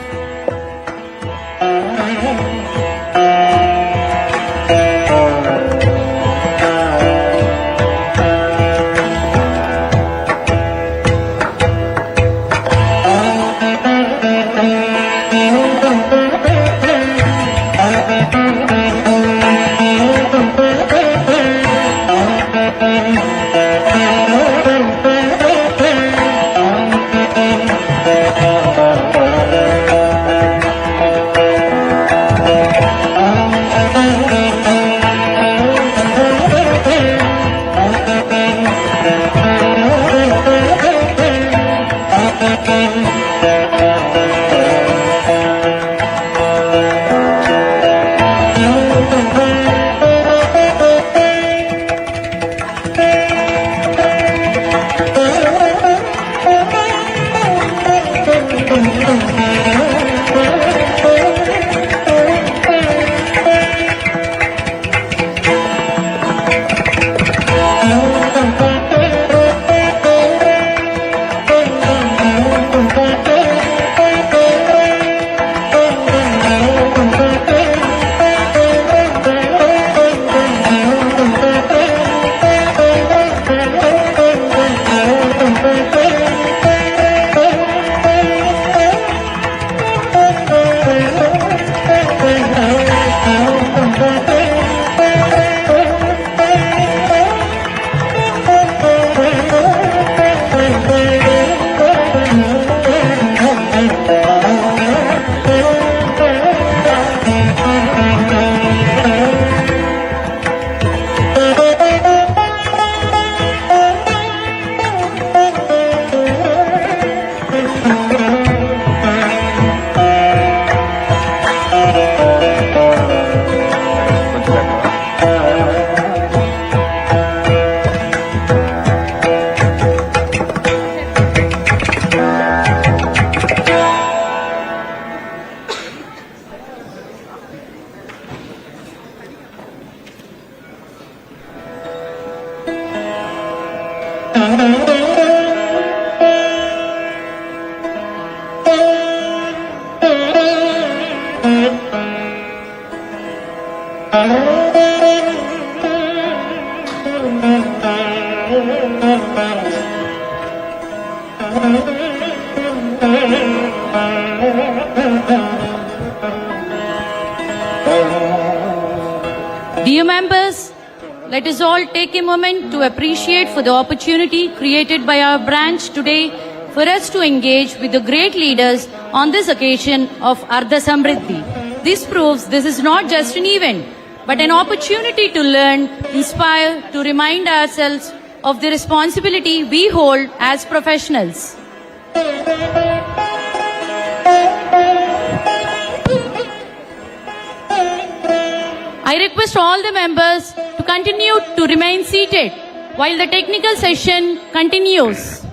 Dear members, let us all take a moment to appreciate for the opportunity created by our branch today for us to engage with the great leaders on this occasion of Ardha Samriddhi. This proves this is not just an event, but an opportunity to learn, inspire, to remind ourselves of the responsibility we hold as professionals. I request all the members to continue to remain seated while the technical session continues.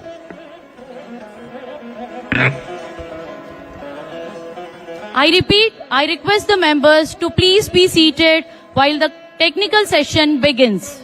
I repeat, I request the members to please be seated while the technical session begins.